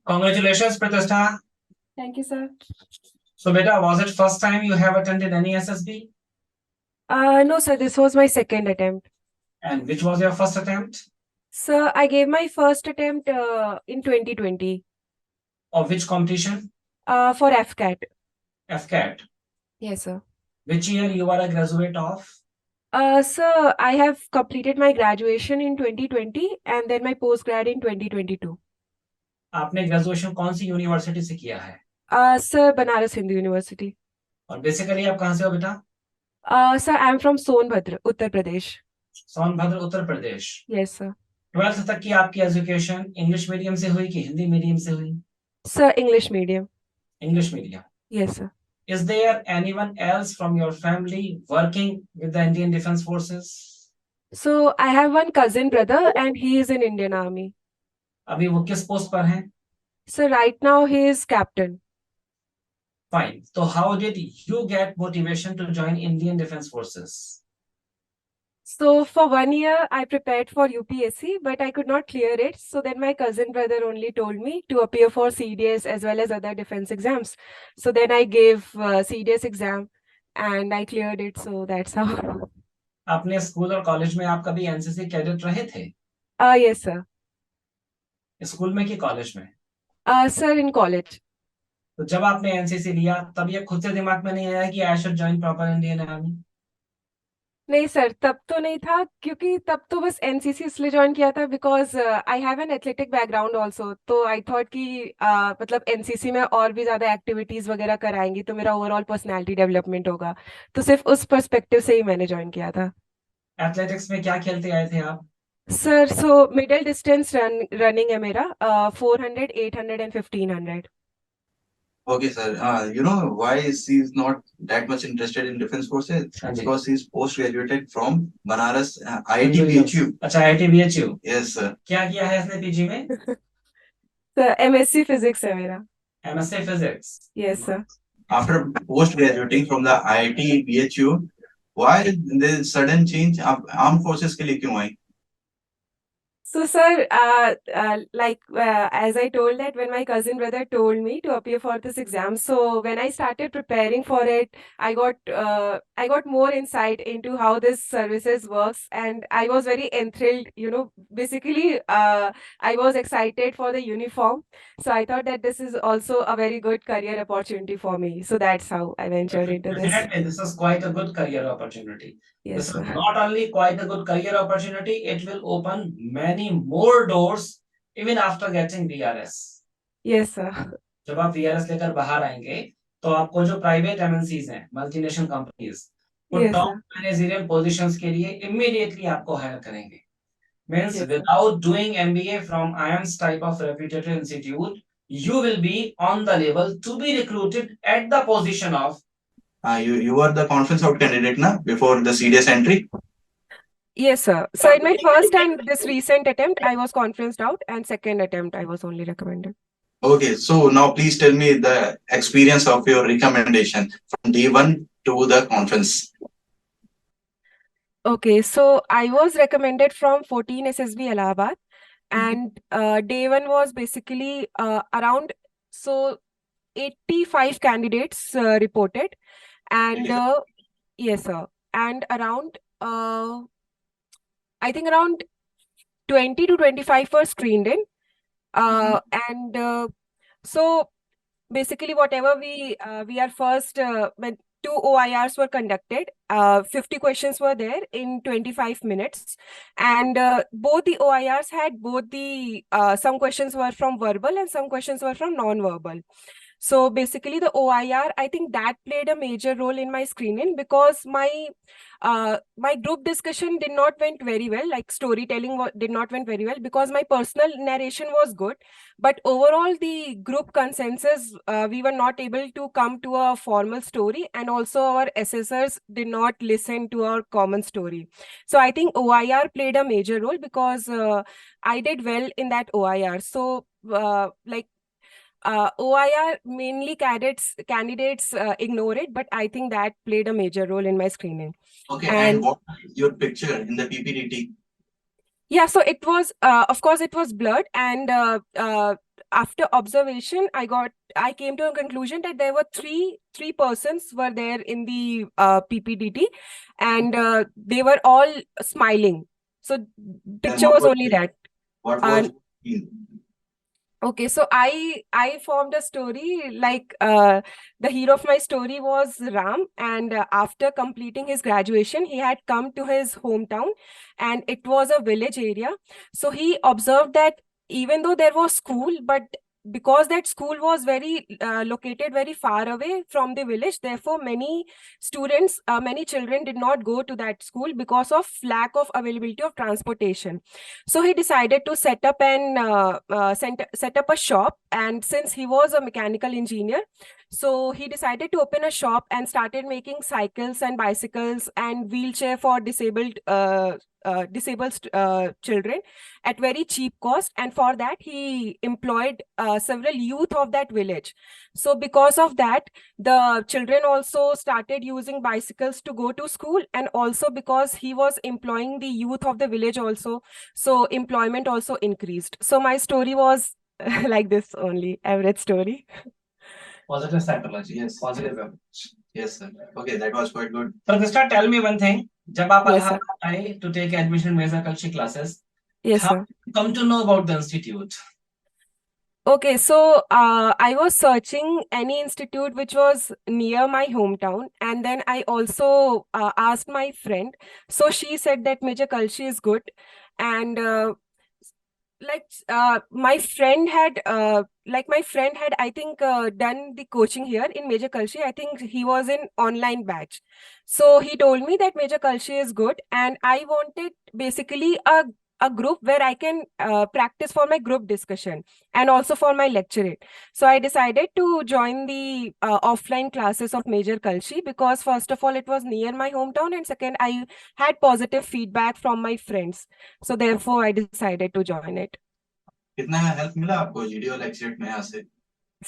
Congratulations, Pratishtha. Thank you, sir. So, beta, was it first time you have attended any SSB? No, sir, this was my second attempt. And which was your first attempt? Sir, I gave my first attempt in 2020 Of which competition? for FCAT. FCAT. Yes, sir. Which year you are a graduate of? Sir, I have completed my graduation in 2020 and then my postgrad in 2022. आपने graduation कौन सी university से किया है? Sir, Banaras Hindu University. और basically आप कहाँ से हो बेटा? Sir, I am from Sonbhadra, Uttar Pradesh. Sonbhadra Uttar Pradesh. Yes, sir. 12th तक की आपकी एजुकेशन इंग्लिश मीडियम से हुई कि हिंदी मीडियम से हुई? Sir, English medium. English medium. Yes, sir. Is there anyone else from your family working with the Indian Defence Forces? So, I have one cousin brother and he is in Indian Army. अभी वो किस post पर हैं? So, right now he is captain. Fine. So how did you get motivation to join Indian Defence Forces? So for 1 year, I prepared for UPSC, but I could not clear it. So then my cousin brother only told me to appear for CDS as well as other defense exams. So then I gave CDS exam and I cleared it. So that's how. आपने school और college में आप कभी NCC cadet रहे थे? Yes, sir. School में कि college में? Sir, in college. तो जब आपने एनसीसी लिया तब ये खुद से दिमाग में नहीं आया कि I should join proper Indian army? नहीं सर, तब तो नहीं था क्योंकि तब तो बस एनसीसी इसलिए ज्वाइन किया था because I have an athletic background also, तो आई थॉट कि मतलब एनसीसी में और भी ज्यादा एक्टिविटीज वगैरह कराएंगी तो मेरा ओवरऑल पर्सनालिटी डेवलपमेंट होगा, तो सिर्फ उस पर्सपेक्टिव से ही मैंने ज्वाइन किया था. एथलेटिक्स में क्या खेलते आए थे आप? Sir so middle distance running है मेरा, 400, 800 and 1500. Okay, sir. You know why she's not that much interested in defense forces? हाँ जी. Because she's post-graduated from Banaras IIT BHU. अच्छा, IIT BHU. Yes, sir. क्या किया है इसने पीजी में? Sir MSc physics है मेरा. MSc Physics. Yes sir. After post-graduating from the IIT BHU, why the sudden change? आप armed forces के लिए क्यों आई? So, sir, as I told that when my cousin brother told me to appear for this exam, so when I started preparing for it, I got more insight into how this services works, and I was very enthralled. Basically, I was excited for the uniform, so I thought that this is also a very good career opportunity for me. So that's how I ventured into this. Definitely, this is quite a good career opportunity. Yes, This is sir. not only quite a good career opportunity, it will open many more doors even after getting VRS. Yes, sir. जब आप VRS लेकर बाहर आएंगे तो आपको जो private MNCs हैं, multinational companies, वो Yes, top sir. Managerial positions के लिए इमीडिएटली आपको हायर करेंगे. Means Yes, sir. without doing MBA from IIMS type of reputed institute, you will be on the level to be recruited at the position of. You were the conference out candidate na before the CDS entry. Yes, sir. So in my first and this recent attempt, I was conferenced out, and second attempt, I was only recommended. Okay, so now please tell me the experience of your recommendation from day one to the conference. Okay, so I was recommended from 14 SSB Allahabad, and day one was basically around 85 candidates reported, and yes, sir, and around I think around 20 to 25 were screened in, and so basically whatever we are first when 2 OIRs were conducted, 50 questions were there in 25 minutes, and both the OIRs had both the some questions were from verbal and some questions were from non-verbal. So basically the OIR, I think that played a major role in my screening because my group discussion did not went very well, like storytelling did not went very well because my personal narration was good, but overall the group consensus, we were not able to come to a formal story, and also our assessors did not listen to our common story. So I think OIR played a major role because I did well in that OIR. So OIR mainly candidates ignore it, but I think that played a major role in my screening. Okay, and what is your picture in the PPT? Yeah, so it was, of course, it was blurred, and after observation, I came to a conclusion that there were three persons were there in the PPDT, and they were all smiling. So Then picture what was was only it? that. What Uh, was it? Okay, so I formed a story like the hero of my story was Ram, and after completing his graduation, he had come to his hometown, and it was a village area. So he observed that even though there was school, but because that school was very located very far away from the village, therefore many children did not go to that school because of lack of availability of transportation. So he decided to set up a shop, and since he was a mechanical engineer, so he decided to open a shop and started making cycles and bicycles and wheelchair for disabled children at very cheap cost. And for that, he employed several youth of that village. So because of that, the children also started using bicycles to go to school, and also because he was employing the youth of the village also, so employment also increased. So my story was like this only, average story. Positive psychology. Yes. Positive approach. Yes, sir. Okay, that was quite good. Pratishtha, tell me one thing. जब आप Yes, sir. Allahabad आए to take admission in Mirza Kalshi classes, Yes, how sir. did you come to know about the institute? Okay, so I was searching any institute which was near my hometown, and then I also asked my friend. So she said that Major Kalshi is good, and my friend had I think done the coaching here in Major Kalshi. I think he was in online batch. So he told me that Major Kalshi is good, and I wanted basically a group where I can practice for my group discussion and also for my lecturing. So I decided to join the offline classes of Major Kalshi because first of all, it was near my hometown, and second, I had positive feedback from my friends. So therefore, I decided to join it. कितना help मिला आपको GDO lecture में यहाँ से?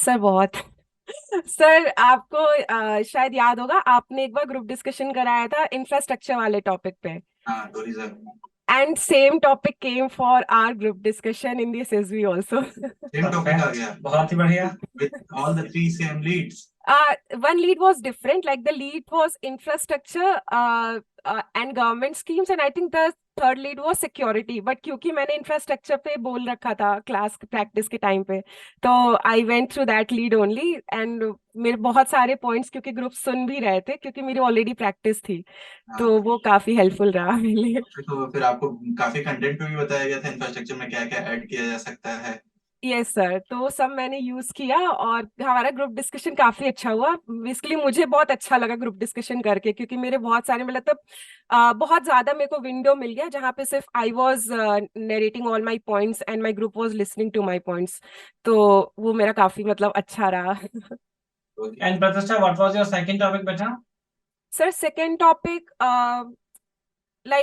Sir बहुत sir आपको शायद याद होगा, आपने एक बार ग्रुप डिस्कशन कराया था इंफ्रास्ट्रक्चर वाले टॉपिक पे, हाँ, tourism. And same topic came for our group discussion in this SV also. Same topic आ गया. बहुत ही बढ़िया. With all the three same leads. One lead was different, like the lead was infrastructure and government schemes, and I think the third lead was security. But क्योंकि मैंने infrastructure पे बोल रखा था क्लास प्रैक्टिस के टाइम पे, तो I went through that lead only, and मेरे बहुत सारे पॉइंट्स क्योंकि ग्रुप सुन भी रहे थे क्योंकि मेरी ऑलरेडी प्रैक्टिस थी, तो वो काफी हेल्पफुल रहा मेरे लिए. तो फिर आपको काफी कंटेंट भी बताया गया था इंफ्रास्ट्रक्चर में क्या क्या ऐड किया जा सकता है. यस सर, तो सब मैंने यूज किया और हमारा ग्रुप डिस्कशन काफी अच्छा हुआ. बेसिकली मुझे बहुत अच्छा लगा ग्रुप डिस्कशन करके क्योंकि मेरे बहुत सारे मतलब बहुत ज्यादा मेरे को विंडो मिल गया जहाँ पे सिर्फ I was narrating all my points and my group was listening to my points, तो वो मेरा काफी मतलब अच्छा रहा. And Pratishtha, what was your second topic, beta? Sir second topic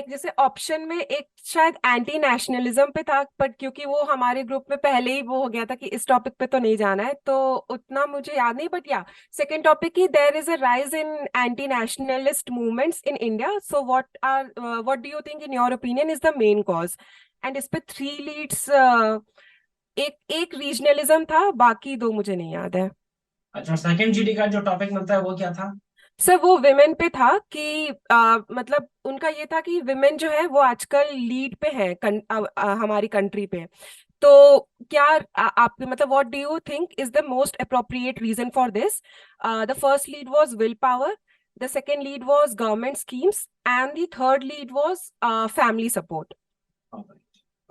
जैसे ऑप्शन में एक शायद एंटी नेशनलिज्म पे था, पर क्योंकि वो हमारे ग्रुप में पहले ही वो हो गया था कि इस टॉपिक पे तो नहीं जाना है, तो उतना मुझे याद नहीं. बट या सेकेंड टॉपिक ही there is a rise in anti nationalist movements in India. So what do you think in your opinion is the main cause. And इस पे थ्री लीड्स, एक रीजनलिज्म था, बाकी दो मुझे नहीं याद है. अच्छा, सेकंड जीडी का जो टॉपिक मिलता है वो क्या था? सर वो विमेन पे था कि मतलब उनका ये था कि विमेन जो है वो आजकल लीड पे है हमारी कंट्री पे. तो क्या आप मतलब what do you think is the most appropriate reason for this. The first lead was will power, the second lead was government schemes, and the third lead was family support.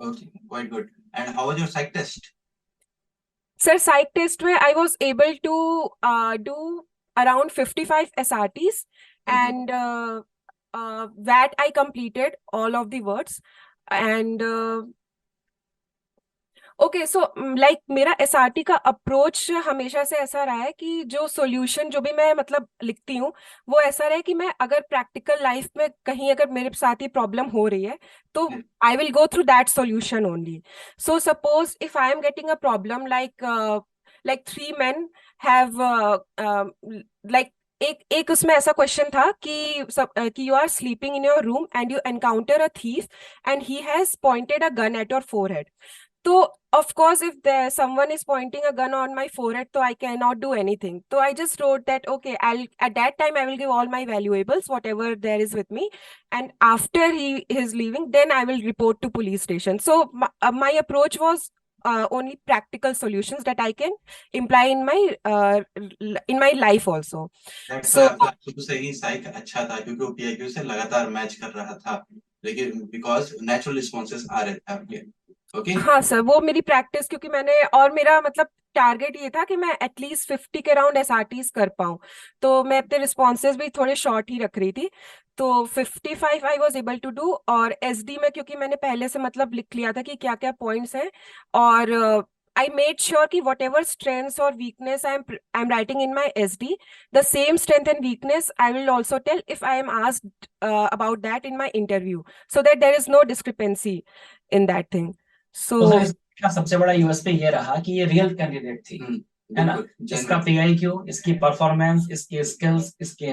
Okay, quite good. And how was your psych test? Sir, psych test में I was able to do around 55 SRTs, and that I completed all of the words. And okay, so like मेरा SRT का approach हमेशा से ऐसा रहा है कि जो सॉल्यूशन जो भी मैं मतलब लिखती हूँ वो ऐसा रहे कि मैं अगर प्रैक्टिकल लाइफ में कहीं अगर मेरे साथ ही प्रॉब्लम हो रही है तो I will go through that solution only. So suppose if I am getting a problem like three men have like एक उसमें ऐसा क्वेश्चन था कि you are sleeping in your room and you encounter a thief and he has pointed a gun at your forehead. तो of course if there someone is pointing a gun on my forehead, so I cannot do anything. So I just wrote that okay, I'll at that time I will give all my valuables, whatever there is with me, and after he is leaving, then I will report to police station. So my approach was only practical solutions that I can imply in my life also. That's why So आपका शुरू से ही साइक अच्छा था, क्योंकि वो PIQ से लगातार match कर रहा था, लेकिन बिकॉज नेचुरल रिस्पॉन्सेस आ रहे थे आपके। ओके। हाँ सर, वो मेरी प्रैक्टिस, क्योंकि मैंने, और मेरा मतलब टारगेट ये था कि मैं एटलीस्ट 50 के राउंड एसआरटीज कर पाऊँ, तो मैं अपने रिस्पॉन्सेज भी थोड़े शॉर्ट ही रख रही थी। तो 55 I was able to do. और एसडी में क्योंकि मैंने पहले से मतलब लिख लिया था कि क्या क्या पॉइंट्स हैं, और आई मेड श्योर कि वट एवर स्ट्रेंथ्स और weakness I am writing in my SD, the same strength and weakness I will also tell if I am asked about that in my interview, so that there is no discrepancy in that thing. तो sir So इसका सबसे बड़ा USP ये रहा कि ये real candidate थी, है ना? बिल्कुल इसका genuine। पीआईक्यू, इसकी परफॉर्मेंस, इसकी स्किल्स, इसके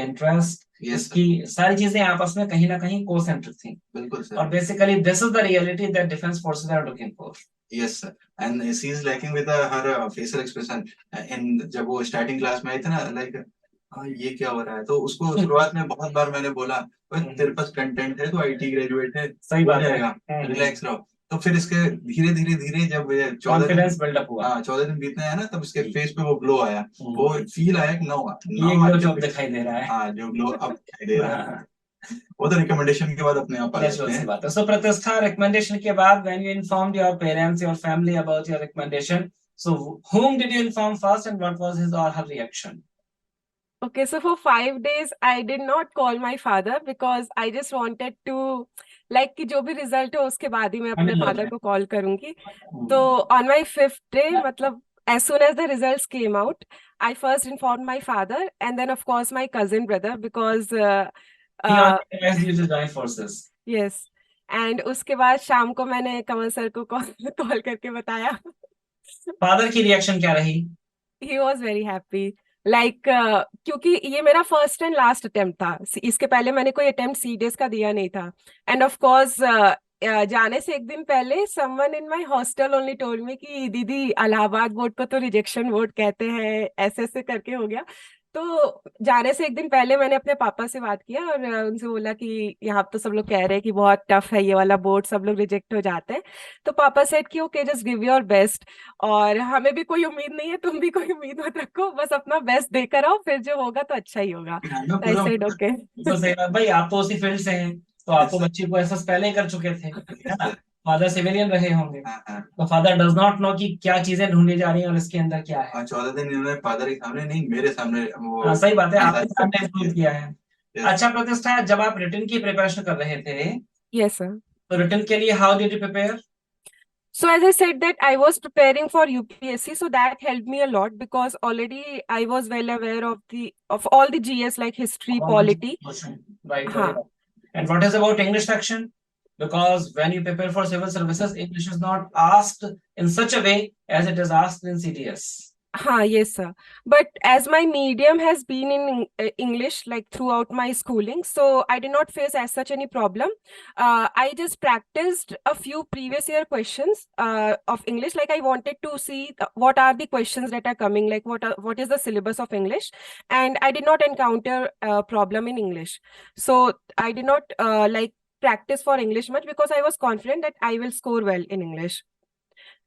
इंटरेस्ट, Yes, इसकी सारी चीजें आपस में कहीं ना कहीं कोसेंट्रिक थी। बिल्कुल और sir. Basically this is the reality that defence forces are looking for. Yes sir, and she is lacking with her facial expression in जब वो स्टार्टिंग क्लास में आई थी ना, लाइक ये क्या हो रहा है, तो उसको शुरुआत में बहुत बार मैंने बोला, "ओए, तेरे पास कंटेंट है, तो आईटी ग्रेजुएट है, सही हो बात है। जाएगा, रिलैक्स रहो।" तो फिर इसके धीरे धीरे धीरे जब 14 कॉन्फिडेंस दिन, बिल्डअप हुआ। हाँ 14 दिन बीतने आया ना, तब उसके फेस पे वो ग्लो आया, वो फील आया कि नो ये ग्लो जॉब दिखाई दे रहा है। हाँ, जो ग्लो अब दिखाई दे रहा है, वो तो रिकमेंडेशन के बाद अपने आप आ नेचुरल जाते सी हैं। बात है। सो प्रतिष्ठा, रिकमेंडेशन के बाद when you informed your parents, your family about your recommendation, so whom did you inform first and what was his or her reaction? okay, so for 5 days I did not call my father because I just wanted to like कि जो भी result हो उसके बाद ही मैं अपने Family father में। को कॉल करूंगी। तो on my 5th day, मतलब as soon as the results came out, I first informed my father and then of course my cousin brother because He also advised you to join forces. yes, and उसके बाद शाम को मैंने कमल sir को call करके बताया। Father की reaction क्या रही? he was very happy, like क्योंकि ये मेरा फर्स्ट एंड लास्ट अटेम्प्ट था, इसके पहले मैंने कोई अटेम्प्ट सीडीएस का दिया नहीं था। एंड ऑफ कोर्स जाने से एक दिन पहले someone in my hostel only told me कि दीदी इलाहाबाद बोर्ड को तो रिजेक्शन बोर्ड कहते हैं, ऐसे ऐसे करके हो गया। तो जाने से एक दिन पहले मैंने अपने पापा से बात किया और उनसे बोला कि यहाँ तो सब लोग कह रहे हैं कि बहुत टफ है ये वाला बोर्ड, सब लोग रिजेक्ट हो जाते हैं। तो पापा सेड कि okay, just give your best, और हमें भी कोई उम्मीद नहीं है, तुम भी कोई उम्मीद मत रखो, बस अपना बेस्ट देकर आओ, फिर जो होगा तो अच्छा ही होगा। हमें आई पूरा सेड ओके। तो सही बात भाई, आप तो उसी फील्ड से हैं, तो आपको बच्चे को एहसास पहले ही कर चुके थे, है ना? फादर सिविलियन रहे होंगे, हाँ, हाँ। तो फादर डज नॉट नो कि क्या चीजें ढूंढी जा रही हैं और इसके अंदर क्या है। 14 दिन इन्होंने फादर के सामने नहीं, मेरे सामने वो हाँ सही बात है, आपके डिसाइड सामने प्रूव किया है। Yes. अच्छा प्रतिष्ठा, जब आप रिटर्न की प्रिपरेशन कर रहे थे, यस सर। तो रिटर्न के लिए how did you prepare? So as I said that I was preparing for UPSC, so that helped me a lot because already I was well aware of all the GS like history, polity. Right, हाँ. very well. And what is about English section? Because when you prepare for civil services, English is not asked in such a way as it is asked in CTS. Yes sir, but as my medium has been in English like throughout my schooling, so I did not face as such any problem. I just practiced a few previous year questions of English, like I wanted to see what are the questions that are coming, like what is the syllabus of English, and I did not encounter a problem in English. So I did not like practice for English much because I was confident that I will score well in English.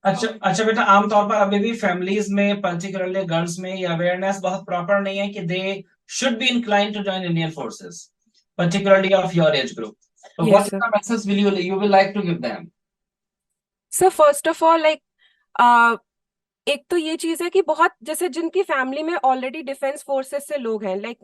अच्छा बेटा, आमतौर पर अभी भी families में, particularly girls में, ये awareness बहुत प्रॉपर नहीं है कि they should be inclined to join Indian forces, particularly of your age group. So Yes, what is sir. the message you will like to give them? So first of all, like एक तो ये चीज है कि बहुत जैसे जिनकी family में ऑलरेडी डिफेंस फोर्सेस से लोग हैं, लाइक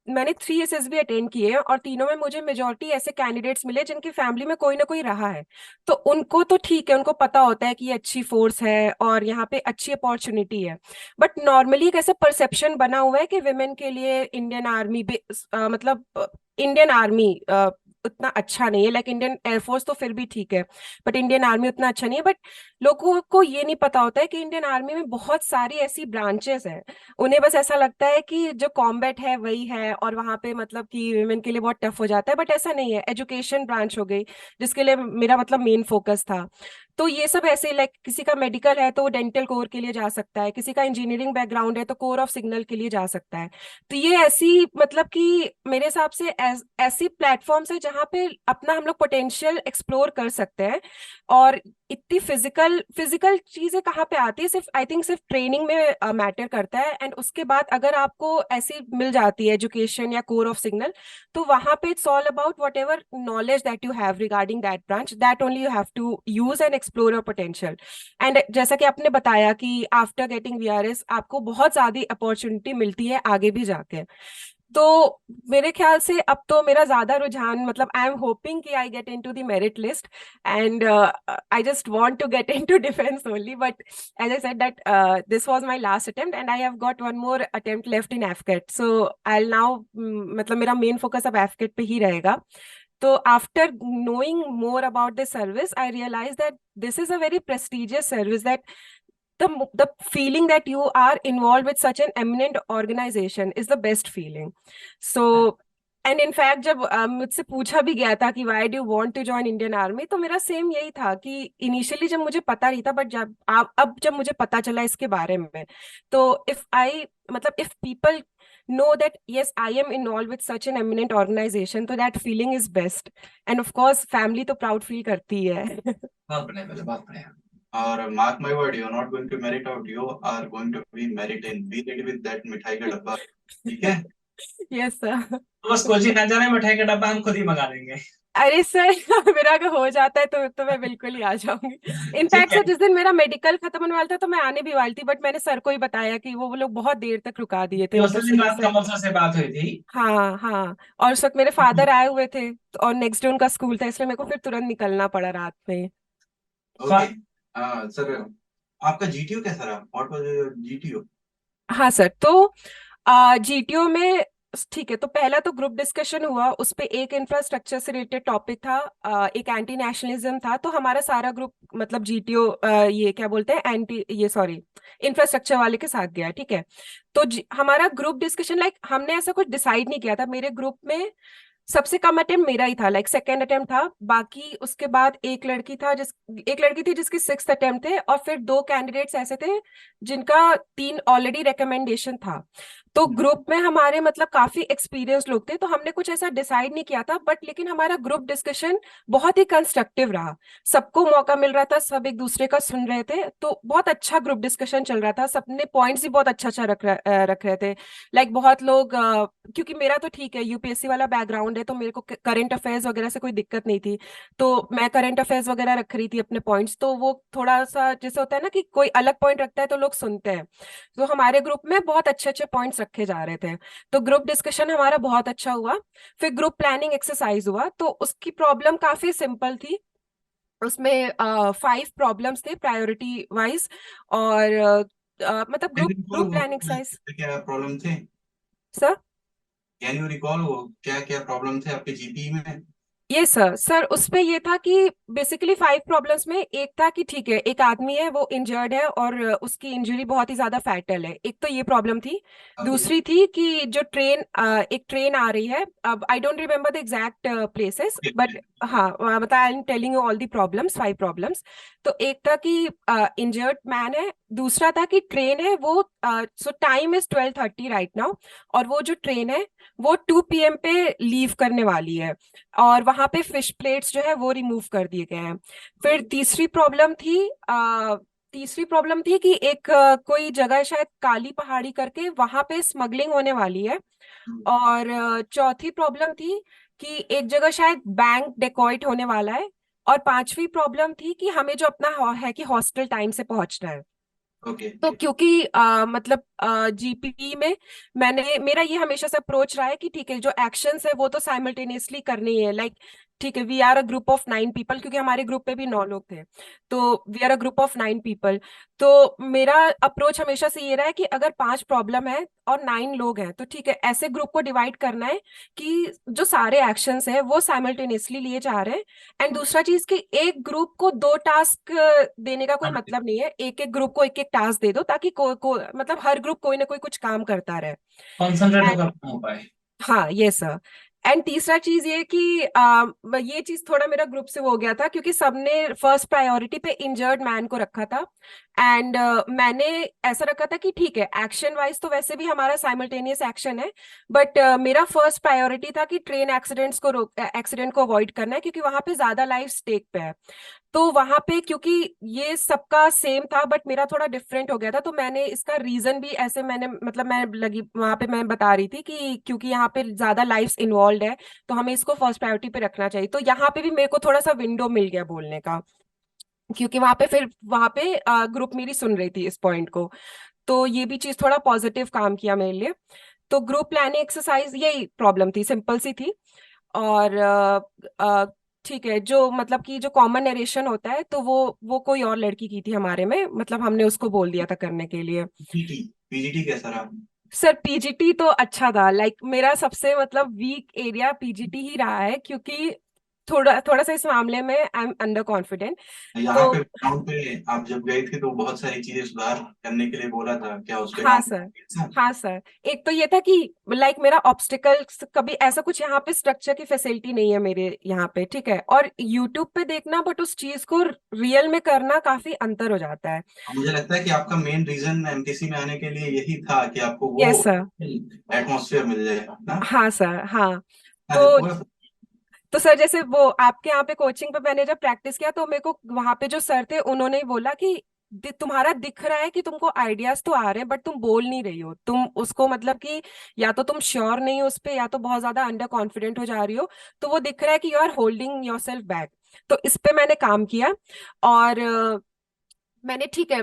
मैंने 3 SSB अटेंड किए हैं और तीनों में मुझे मेजोरिटी ऐसे कैंडिडेट्स मिले जिनकी फैमिली में कोई ना कोई रहा है, तो उनको तो ठीक है, उनको पता होता है कि ये अच्छी फोर्स है और यहाँ पे अच्छी अपॉर्चुनिटी है। बट नॉर्मली एक ऐसा परसेप्शन बना हुआ है कि विमेन के लिए इंडियन आर्मी मतलब इंडियन आर्मी उतना अच्छा नहीं है। लाइक इंडियन एयरफोर्स तो फिर भी ठीक है, बट इंडियन आर्मी उतना अच्छा नहीं है। बट लोगों को ये नहीं पता होता है कि इंडियन आर्मी में बहुत सारी ऐसी ब्रांचेस हैं। उन्हें बस ऐसा लगता है कि जो कॉम्बैट है वही है, और वहां पे मतलब कि वुमेन के लिए बहुत टफ हो जाता है, बट ऐसा नहीं है। एजुकेशन ब्रांच हो गई, जिसके लिए मेरा मतलब मेन फोकस था। तो ये सब ऐसे, लाइक किसी का मेडिकल है तो वो डेंटल कोर के लिए जा सकता है, किसी का इंजीनियरिंग बैकग्राउंड है तो कोर ऑफ सिग्नल के लिए जा सकता है। तो ये ऐसी मतलब कि मेरे हिसाब से ऐसी प्लेटफॉर्म्स है जहाँ पे अपना हम लोग पोटेंशियल एक्सप्लोर कर सकते हैं। और इतनी फिजिकल फिजिकल चीजें कहाँ पे आती है, सिर्फ आई थिंक सिर्फ ट्रेनिंग में मैटर करता है। एंड उसके बाद अगर आपको ऐसी मिल जाती है एजुकेशन या कोर ऑफ सिग्नल, तो वहां पे it's all about whatever knowledge that you have regarding that branch, that only you have to use and explore your potential. And जैसा कि आपने बताया कि आफ्टर गेटिंग वीआरएस आपको बहुत ज्यादा अपॉर्चुनिटी मिलती है आगे भी जाके। तो मेरे ख्याल से अब तो मेरा ज्यादा रुझान, मतलब आई एम होपिंग कि I get into the merit list, and I just want to get into defence only. But as I said that this was my last attempt and I have got one more attempt left in AFCAT, so I'll now मतलब मेरा main focus अब AFCAT पे ही रहेगा। तो after knowing more about this service, I realized that this is a very prestigious service, that the feeling that you are involved with such an eminent organization is the best feeling. So and in fact जब मुझसे पूछा भी गया था कि why do want to join Indian army, तो मेरा same यही था कि इनिशियली जब मुझे पता नहीं था, बट अब जब मुझे पता चला इसके बारे में, तो इफ आई मतलब if people know that yes, I am involved with such an eminent organization, तो that feeling is best. And of course family तो proud feel करती है। बहुत बढ़िया बोले, बहुत बढ़िया। और mark my word, you are not going to merit out, you are going to be merit in, be ready with that मिठाई का डब्बा, ठीक है? Yes sir. तो बस कोची ना जाने, मिठाई का डब्बा हम खुद ही मंगा देंगे। अरे सर मेरा अगर हो जाता है तो मैं बिल्कुल ही आ जाऊंगी। ठीक इनफैक्ट है। सर जिस दिन मेरा मेडिकल खत्म होने वाला था तो मैं आने भी वाली थी, बट मैंने सर को ही बताया कि वो लोग बहुत देर तक रुका दिए थे, दूसरे मतलब दिन सुबह रात से। कमल सर से बात हुई थी। हाँ हाँ, और उस वक्त मेरे फादर आए हुए थे, और नेक्स्ट डे उनका स्कूल था, इसलिए मेरे को फिर तुरंत निकलना पड़ा रात में। ओके। सर, आपका जीटीओ कैसा रहा? What was your GTO? हाँ सर, तो जीटीओ में ठीक है, तो पहला तो ग्रुप डिस्कशन हुआ, उस पे एक इंफ्रास्ट्रक्चर से रिलेटेड टॉपिक था, एक एंटी नेशनलिज्म था। तो हमारा सारा ग्रुप मतलब जीटीओ ये क्या बोलते हैं, एंटी ये सॉरी इंफ्रास्ट्रक्चर वाले के साथ गया, ठीक है। तो हमारा ग्रुप डिस्कशन, लाइक हमने ऐसा कुछ डिसाइड नहीं किया था। मेरे ग्रुप में सबसे कम अटेम्प्ट मेरा ही था, लाइक सेकेंड अटेम्प्ट था। बाकी उसके बाद एक लड़की थी जिसकी सिक्स्थ अटेम्प्ट थे, और फिर दो कैंडिडेट्स ऐसे थे जिनका 3 ऑलरेडी रिकमेंडेशन था। तो ग्रुप में हमारे मतलब काफी एक्सपीरियंस लोग थे, तो हमने कुछ ऐसा डिसाइड नहीं किया था, बट लेकिन हमारा ग्रुप डिस्कशन बहुत ही कंस्ट्रक्टिव रहा। सबको मौका मिल रहा था, सब एक दूसरे का सुन रहे थे, तो बहुत अच्छा ग्रुप डिस्कशन चल रहा था। सबने पॉइंट्स भी बहुत अच्छा अच्छा रख रहे थे। लाइक बहुत लोग क्योंकि मेरा तो ठीक है यूपीएससी वाला बैकग्राउंड है, तो मेरे को करंट अफेयर्स वगैरह से कोई दिक्कत नहीं थी। तो मैं करंट अफेयर्स वगैरह रख रही थी अपने पॉइंट्स, तो वो थोड़ा सा जैसे होता है ना कि कोई अलग पॉइंट रखता है तो लोग सुनते हैं। तो हमारे ग्रुप में बहुत अच्छे अच्छे पॉइंट्स रखे जा रहे थे, तो ग्रुप डिस्कशन हमारा बहुत अच्छा हुआ। फिर ग्रुप प्लानिंग एक्सरसाइज हुआ, तो उसकी प्रॉब्लम काफी सिंपल थी। उसमें 5 प्रॉब्लम्स थे प्रायोरिटी वाइज, और मतलब ग्रुप प्लानिंग एक्सरसाइज। क्या प्रॉब्लम थे? सर कैन यू रिकॉल वो क्या क्या प्रॉब्लम थे आपके जीपी में? ये सर उसमें ये था कि बेसिकली 5 प्रॉब्लम्स में एक था कि ठीक है, एक आदमी है वो इंजर्ड है और उसकी इंजरी बहुत ही ज्यादा फैटल है, एक तो ये प्रॉब्लम थी। ओके। दूसरी थी कि जो एक ट्रेन आ रही है, अब I don't remember the exact places, but हाँ मतलब I am telling you all the problems, 5 problems. तो एक था कि इंजर्ड मैन है, दूसरा था कि ट्रेन है वो, सो टाइम इज 12:30 राइट नाउ, और वो जो ट्रेन है वो 2 PM पे लीव करने वाली है, और वहां पे फिश प्लेट्स जो है वो रिमूव कर दिए गए हैं। फिर तीसरी प्रॉब्लम थी कि एक कोई जगह शायद काली पहाड़ी करके वहां पे स्मगलिंग होने वाली है। और चौथी प्रॉब्लम थी कि एक जगह शायद बैंक डेकॉइट होने वाला है। और पांचवी प्रॉब्लम थी कि हमें जो अपना है कि हॉस्टल टाइम से पहुंचना है। ओके। तो क्योंकि मतलब जीपी में मेरा ये हमेशा से अप्रोच रहा है कि ठीक है, जो एक्शंस है वो तो साइमल्टेनियसली करनी है। लाइक ठीक है, we are a group of 9 people, क्योंकि हमारे ग्रुप में भी 9 लोग थे, तो we are a group of 9 people. तो मेरा अप्रोच हमेशा से ये रहा है कि अगर 5 प्रॉब्लम है और 9 लोग हैं, तो ठीक है, ऐसे ग्रुप को डिवाइड करना है कि जो सारे एक्शंस हैं वो साइमल्टेनियसली लिए जा रहे हैं। एंड दूसरा चीज कि एक ग्रुप को 2 टास्क देने का कोई मतलब नहीं है, एक एक ग्रुप को एक एक टास्क दे दो, ताकि मतलब हर ग्रुप कोई ना कोई कुछ काम करता रहे। कॉन्सेंट्रेट होकर काम हो पाए। हाँ, ये सर। एंड तीसरा चीज ये कि ये चीज थोड़ा मेरा ग्रुप से वो हो गया था, क्योंकि सबने फर्स्ट प्रायोरिटी पे इंजर्ड मैन को रखा था। एंड मैंने ऐसा रखा था कि ठीक है, एक्शन वाइज तो वैसे भी हमारा साइमल्टेनियस एक्शन है, बट मेरा फर्स्ट प्रायोरिटी था कि ट्रेन एक्सीडेंट को अवॉइड करना है, क्योंकि वहां पे ज्यादा लाइफ स्टेक पे है। तो वहां पे क्योंकि ये सबका सेम था बट मेरा थोड़ा डिफरेंट हो गया था, तो मैंने इसका रीजन भी ऐसे मैंने मतलब मैं लगी वहां पे मैं बता रही थी कि क्योंकि यहाँ पे ज्यादा लाइफ्स इन्वॉल्व है, तो हमें इसको फर्स्ट प्रायोरिटी पे रखना चाहिए। तो यहाँ पे भी मेरे को थोड़ा सा विंडो मिल गया बोलने का, क्योंकि वहां पे ग्रुप मेरी सुन रही थी इस पॉइंट को। तो ये भी चीज थोड़ा पॉजिटिव काम किया मेरे लिए। तो ग्रुप प्लानिंग एक्सरसाइज यही प्रॉब्लम थी, सिंपल सी थी। और ठीक है, जो मतलब कि जो कॉमन नरेशन होता है, तो वो कोई और लड़की की थी हमारे में, मतलब हमने उसको बोल दिया था करने के लिए। पीजीटी पीजीटी कैसा रहा? सर पीजीटी तो अच्छा था, लाइक मेरा सबसे मतलब वीक एरिया पीजीटी ही रहा है, क्योंकि थोड़ा थोड़ा सा इस मामले में आई एम अंडर कॉन्फिडेंट। यहाँ तो पे ग्राउंड पे आप जब गए थे तो बहुत सारी चीजें सुधार करने के लिए बोला था, क्या उस पे हाँ काम सर, किया? हाँ सर। एक तो ये था कि लाइक मेरा ऑब्स्टिकल कभी ऐसा कुछ यहाँ पे स्ट्रक्चर की फैसिलिटी नहीं है मेरे यहाँ पे, ठीक है, और यूट्यूब पे देखना बट उस चीज को रियल में करना काफी अंतर हो जाता है। मुझे लगता है कि आपका मेन रीजन एमटीसी में आने के लिए यही था कि आपको वो यस सर। एटमॉस्फेयर मिल जाए ना। हाँ सर, हाँ। अरे तो पूरा तो सर जैसे वो आपके यहाँ पे कोचिंग पे मैंने जब प्रैक्टिस किया, तो मेरे को वहां पे जो सर थे उन्होंने ही बोला कि तुम्हारा दिख रहा है कि तुमको आइडियाज तो आ रहे हैं, बट तुम बोल नहीं रही हो, तुम उसको मतलब कि या तो तुम श्योर नहीं हो उस पे, या तो बहुत ज्यादा अंडर कॉन्फिडेंट हो जा रही हो। तो वो दिख रहा है कि you are holding yourself back. तो इस पे मैंने काम किया। और मैंने ठीक है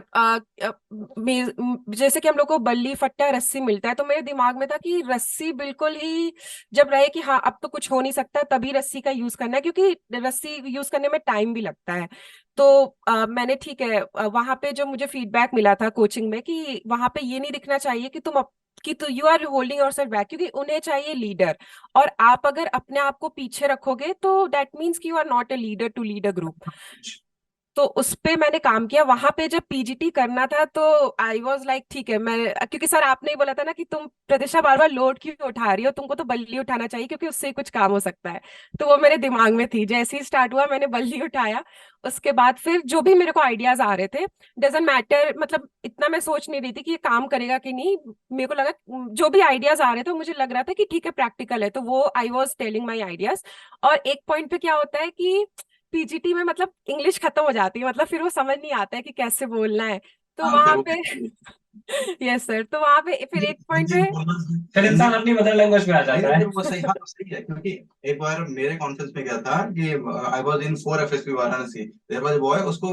जैसे कि हम लोग को बल्ली फट्टा रस्सी मिलता है, तो मेरे दिमाग में था कि रस्सी बिल्कुल ही जब रहे कि हाँ अब तो कुछ हो नहीं सकता, तभी रस्सी का यूज करना है, क्योंकि रस्सी यूज करने में टाइम भी लगता है। तो मैंने ठीक है वहां पे जो मुझे फीडबैक मिला था कोचिंग में कि वहां पे ये नहीं दिखना चाहिए कि कि तो you are holding yourself back, क्योंकि उन्हें चाहिए लीडर। और आप अगर अपने आप को पीछे रखोगे तो दैट मीन्स कि you are not a leader to lead a group. तो उस पे मैंने काम किया। वहां पे जब पीजीटी करना था तो आई वाज लाइक ठीक है, मैं क्योंकि सर आपने ही बोला था ना कि तुम प्रतीक्षा बार बार लोड क्यों उठा रही हो, तुमको तो बल्ली उठाना चाहिए क्योंकि उससे ही कुछ काम हो सकता है। तो वो मेरे दिमाग में थी, जैसे ही स्टार्ट हुआ मैंने बल्ली उठाया। उसके बाद फिर जो भी मेरे को आइडियाज आ रहे थे, डजेंट मैटर, मतलब इतना मैं सोच नहीं रही थी कि ये काम करेगा कि नहीं। मेरे को लगा जो भी आइडियाज आ रहे थे मुझे लग रहा था कि ठीक है प्रैक्टिकल है, तो वो I was telling my ideas. और एक पॉइंट पे क्या होता है कि पीजीटी में मतलब इंग्लिश खत्म हो जाती है, मतलब फिर वो समझ नहीं आता है कि कैसे बोलना है। तो हाँ फिर वहां वो पे यस सर, तो वहां पे फिर एक पॉइंट हिंदी पे बोलना फिर हिंदी इंसान अपनी मदर लैंग्वेज में आ नहीं जाता नहीं है। फिर वो सही, हाँ सही है, क्योंकि एक बार मेरे कॉन्फ्रेंस में क्या था कि I was in 4 FSP Varanasi. There was boy, उसको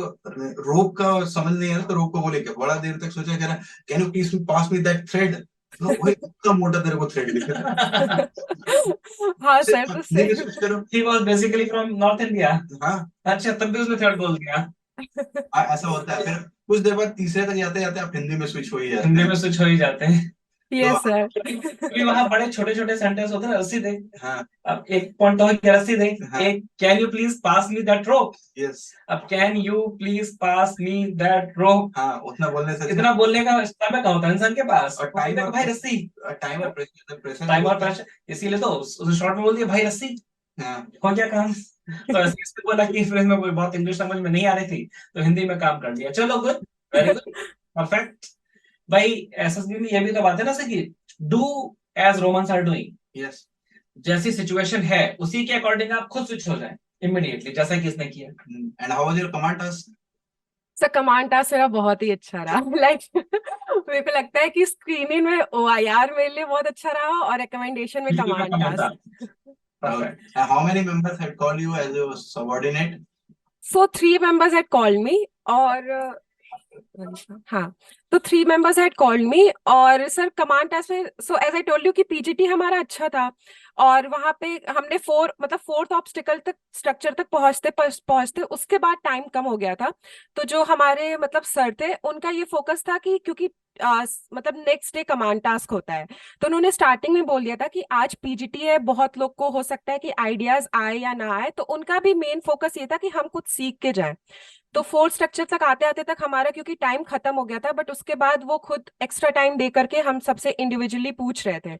रोप का समझ नहीं है, तो रोप को बोले क्या, बड़ा देर तक सोचा, कह रहा can you please pass me that thread. तो वही इतना मोटा तेरे को थ्रेड दिख रहा है। हाँ उसे सर, तो हिंदी में स्विच करो। He was basically from North India. हाँ अच्छा, तब भी उसने थर्ड बोल दिया। ऐसा होता है। फिर कुछ देर बाद तीसरे तक जाते जाते आप हिंदी में स्विच हो ही जाते हिंदी हैं। में स्विच हो ही जाते हैं। तो यस सर। क्योंकि वहां बड़े छोटे छोटे सेंटेंस होते हैं, रस्सी दे। हाँ अब एक पॉइंट तो है कि रस्सी दे। हाँ एक can you please pass me that rope. Yes अब can you please pass me that rope. हाँ, उतना बोलने से अच्छा। इतना बोलने का समय कहाँ होता है इंसान के पास, और वो कहता है कि भाई रस्सी। टाइम और प्रेशर प्रेशर टाइम और प्रेशर, इसीलिए तो उसे शॉर्ट में बोल दिया भाई रस्सी। हाँ हो गया काम। तो ऐसे इसने बोला कि फिर में कोई बहुत इंग्लिश समझ में नहीं आ रही थी, तो हिंदी में काम कर दिया। चलो गुड, वेरी गुड, परफेक्ट। भाई एसएसबी में ये भी तो बात है ना सर कि do as Romans are doing. Yes जैसी सिचुएशन है उसी के अकॉर्डिंग आप खुद स्विच हो जाएं इमीडिएटली, जैसा कि इसने किया। And how was your command task? Sir command task मेरा बहुत ही अच्छा रहा। लाइक मेरे को लगता है कि स्क्रीनिंग में ओआईआर मेरे लिए बहुत अच्छा रहा, और रिकमेंडेशन में बिल्कुल कमांड कमाल था। Task. Perfect. How many members had called you as your subordinate? So 3 members had called me, और हाँ, तो 3 members had called me और सर कमांड टास्क में, so as I told you कि पीजीटी हमारा अच्छा था और वहां पे हमने फोर्थ ऑब्स्टिकल तक स्ट्रक्चर तक पहुंचते उसके बाद टाइम कम हो गया था। तो जो हमारे मतलब सर थे उनका ये फोकस था कि क्योंकि मतलब नेक्स्ट डे कमांड टास्क होता है, तो उन्होंने स्टार्टिंग में बोल दिया था कि आज पीजीटी है, बहुत लोग को हो सकता है कि आइडियाज आए या ना आए, तो उनका भी मेन फोकस ये था कि हम कुछ सीख के जाएं। तो फोर्थ स्ट्रक्चर तक आते आते तक हमारा क्योंकि टाइम खत्म हो गया था, बट उसके बाद वो खुद एक्स्ट्रा टाइम दे करके हम सबसे इंडिविजुअली पूछ रहे थे।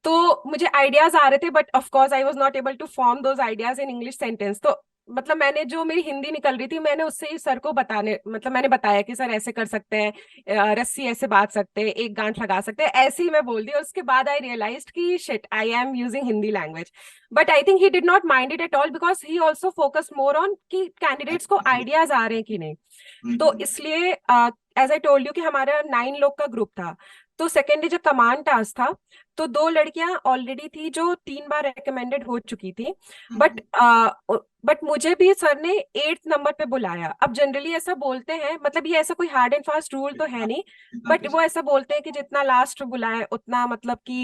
तो मुझे आइडियाज आ रहे थे, but of course I was not able to form those ideas in English sentence. तो मतलब मैंने जो मेरी हिंदी निकल रही थी, मैंने उससे ही सर को मैंने बताया कि सर ऐसे कर सकते हैं, रस्सी ऐसे बांध सकते हैं, एक गांठ लगा सकते हैं, ऐसे ही मैं बोल दी। उसके बाद आई रियलाइज्ड कि shit, I am using Hindi language. But I think he did not mind it at all, because he also focus more on कि कैंडिडेट्स को आइडियाज आ रहे हैं कि नहीं। तो इसलिए एज आई टोल्ड यू कि हमारा 9 लोग का ग्रुप था। तो सेकेंड डे जब कमांड टास्क था, तो 2 लड़कियां ऑलरेडी थी जो 3 बार रिकमेंडेड हो चुकी थी, बट मुझे भी सर ने 8th नंबर पे बुलाया। अब जनरली ऐसा बोलते हैं, मतलब ये ऐसा कोई हार्ड एंड फास्ट रूल तो है नहीं, बट वो ऐसा बोलते हैं कि जितना लास्ट बुलाए उतना मतलब कि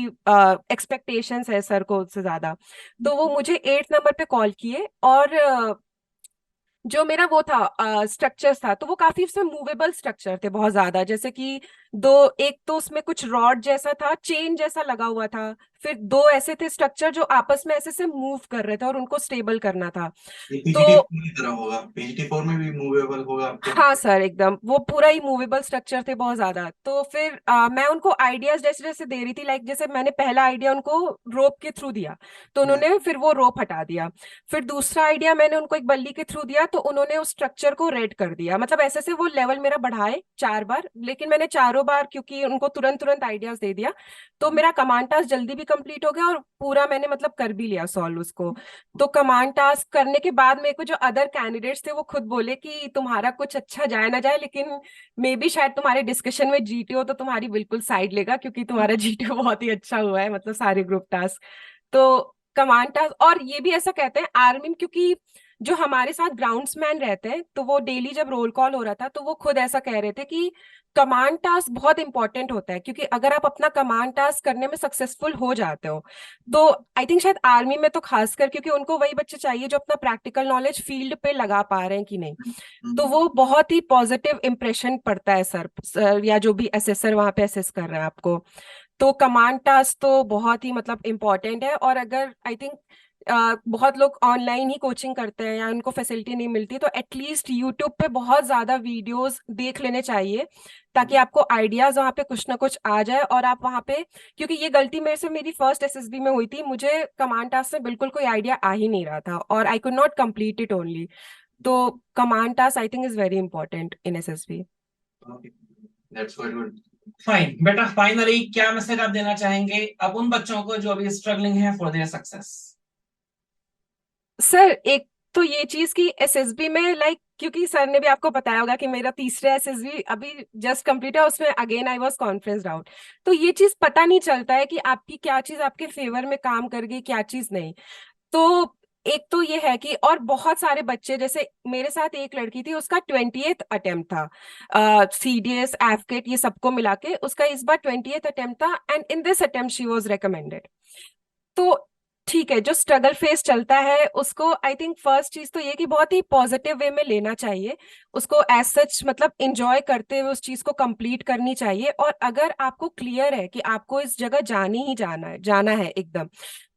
एक्सपेक्टेशंस है सर को उससे ज्यादा। तो वो मुझे 8th नंबर पे कॉल किए और जो मेरा वो था स्ट्रक्चर्स था, तो वो काफी उसमें मूवेबल स्ट्रक्चर थे बहुत ज्यादा, जैसे कि एक तो उसमें कुछ रॉड जैसा था, चेन जैसा लगा हुआ था, फिर 2 ऐसे थे स्ट्रक्चर जो आपस में ऐसे से मूव कर रहे थे और उनको स्टेबल करना था। पीजीटी तो 4 की तरह होगा, पीजीटी 4 में भी मूवेबल होगा आपके? हाँ सर, एकदम वो पूरा ही मूवेबल स्ट्रक्चर थे बहुत ज्यादा। तो फिर मैं उनको आइडियाज जैसे जैसे दे रही थी, लाइक जैसे मैंने पहला आइडिया उनको रोप के थ्रू दिया, तो उन्होंने फिर वो रोप हटा दिया। फिर दूसरा आइडिया मैंने उनको एक बल्ली के थ्रू दिया, तो उन्होंने उस स्ट्रक्चर को रेड कर दिया। मतलब ऐसे से वो लेवल मेरा बढ़ाए 4 बार, लेकिन मैंने चारों बार क्योंकि उनको तुरंत तुरंत आइडियाज दे दिया, तो मेरा कमांड टास्क जल्दी भी कंप्लीट हो गया और पूरा मैंने मतलब कर भी लिया सॉल्व उसको। तो कमांड टास्क करने के बाद मेरे को जो अदर कैंडिडेट्स थे वो खुद बोले कि तुम्हारा कुछ अच्छा जाए ना जाए, लेकिन मे बी शायद तुम्हारे डिस्कशन में जीटीओ तो तुम्हारी बिल्कुल साइड लेगा, क्योंकि तुम्हारा जीटीओ बहुत ही अच्छा हुआ है, मतलब सारे ग्रुप टास्क। तो कमांड टास्क, और ये भी ऐसा कहते हैं आर्मी में, क्योंकि जो हमारे साथ ग्राउंड्समैन रहते हैं, तो वो डेली जब रोल कॉल हो रहा था तो वो खुद ऐसा कह रहे थे कि कमांड टास्क बहुत इंपॉर्टेंट होता है, क्योंकि अगर आप अपना कमांड टास्क करने में सक्सेसफुल हो जाते हो, तो आई थिंक शायद आर्मी में तो खासकर, क्योंकि उनको वही बच्चे चाहिए जो अपना प्रैक्टिकल नॉलेज फील्ड पे लगा पा रहे हैं कि नहीं, तो वो बहुत ही पॉजिटिव इंप्रेशन पड़ता है सर या जो भी असेसर वहां पे असेस कर रहा है आपको। तो कमांड टास्क तो बहुत ही मतलब इम्पोर्टेंट है। और अगर आई थिंक बहुत लोग ऑनलाइन ही कोचिंग करते हैं या उनको फैसिलिटी नहीं मिलती, तो एटलीस्ट यूट्यूब पे बहुत ज्यादा वीडियोस देख लेने चाहिए, ताकि आपको आइडियाज वहां पे कुछ ना कुछ आ जाए और आप वहां पे, क्योंकि ये गलती मेरी फर्स्ट एसएसबी में हुई थी, मुझे कमांड टास्क से बिल्कुल कोई आइडिया आ ही नहीं रहा था और I could not complete it only. तो command task I think is very important in SSB. That's very good. Fine बेटा, फाइनली क्या मैसेज आप देना चाहेंगे अब उन बच्चों को जो अभी स्ट्रगलिंग है फॉर देयर सक्सेस? सर एक तो ये चीज कि एसएसबी में लाइक, क्योंकि सर ने भी आपको बताया होगा कि मेरा तीसरा एसएसबी अभी जस्ट कंप्लीट है, उसमें अगेन आई वाज कॉन्फ्रेंस्ड आउट। तो ये चीज पता नहीं चलता है कि आपकी क्या चीज आपके फेवर में काम कर गई, क्या चीज नहीं। तो एक तो ये है कि, और बहुत सारे बच्चे, जैसे मेरे साथ एक लड़की थी, उसका 20th अटेम्प्ट था, सीडीएस एफकेट ये सबको मिला के उसका इस बार 20th अटेम्प्ट था, and in this attempt she was recommended. तो ठीक है, जो स्ट्रगल फेस चलता है उसको आई थिंक फर्स्ट चीज तो ये कि बहुत ही पॉजिटिव वे में लेना चाहिए उसको, एज सच मतलब एंजॉय करते हुए उस चीज को कंप्लीट करनी चाहिए। और अगर आपको क्लियर है कि आपको इस जगह जाना है एकदम,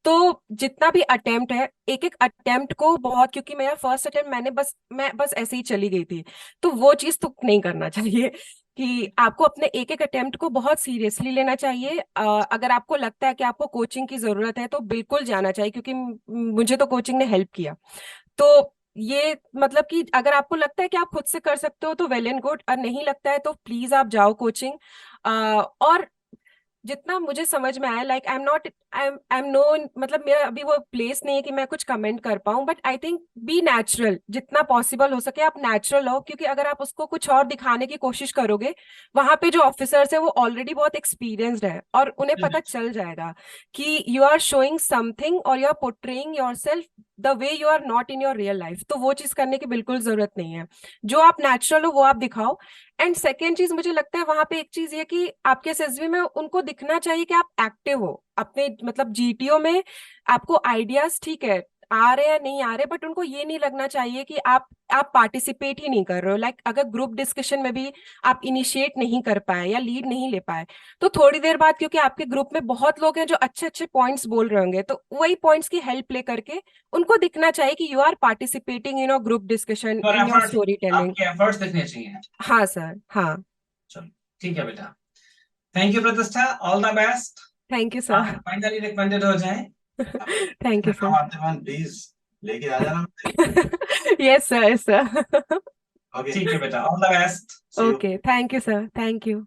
तो जितना भी अटेम्प्ट है, एक एक अटेम्प्ट को बहुत, क्योंकि मेरा फर्स्ट अटेम्प्ट मैं बस ऐसे ही चली गई थी, तो वो चीज तो नहीं करना चाहिए कि आपको अपने एक एक अटेम्प्ट को बहुत सीरियसली लेना चाहिए। अगर आपको लगता है कि आपको कोचिंग की जरूरत है तो बिल्कुल जाना चाहिए, क्योंकि मुझे तो कोचिंग ने हेल्प किया। तो ये मतलब कि अगर आपको लगता है कि आप खुद से कर सकते हो तो वेल एंड गुड, और नहीं लगता है तो प्लीज आप जाओ कोचिंग। और जितना मुझे समझ में आया, लाइक आई एम नो, मतलब मेरा अभी वो प्लेस नहीं है कि मैं कुछ कमेंट कर पाऊं, but I think be natural, जितना पॉसिबल हो सके आप नेचुरल हो, क्योंकि अगर आप उसको कुछ और दिखाने की कोशिश करोगे, वहां पे जो ऑफिसर्स है वो ऑलरेडी बहुत एक्सपीरियंस्ड है और उन्हें पता चल जाएगा कि यू आर शोइंग समथिंग और you are portraying yourself the way you are not in your real life, तो वो चीज करने की बिल्कुल जरूरत नहीं है। जो आप नेचुरल हो वो आप दिखाओ। एंड सेकेंड चीज मुझे लगता है वहां पे एक चीज ये कि आपके एसएसवी में उनको दिखना चाहिए कि आप एक्टिव हो अपने, मतलब जीटीओ में आपको आइडियाज ठीक है आ रहे या नहीं आ रहे, बट उनको ये नहीं लगना चाहिए कि आप पार्टिसिपेट ही नहीं कर रहे हो। लाइक अगर ग्रुप डिस्कशन में भी आप इनिशिएट नहीं कर पाए या लीड नहीं ले पाए, तो थोड़ी देर बाद, क्योंकि आपके ग्रुप में बहुत लोग हैं जो अच्छे अच्छे पॉइंट्स बोल रहे होंगे, तो वही पॉइंट्स की हेल्प ले करके उनको दिखना चाहिए कि you are participating in your group discussion, और in your efforts, story telling. आपके एफर्ट्स दिखने चाहिए। हाँ सर, हाँ। चलो ठीक है बेटा, thank you Pratishtha, all the best. Thank you आप सर। फाइनली रिकमेंडेड हो जाएं। Thank you sir. आते प्लीज लेके आ जाना मुझे। Yes sir, yes sir. Okay ठीक है बेटा, all the best. See you. Okay, thank you sir, thank you.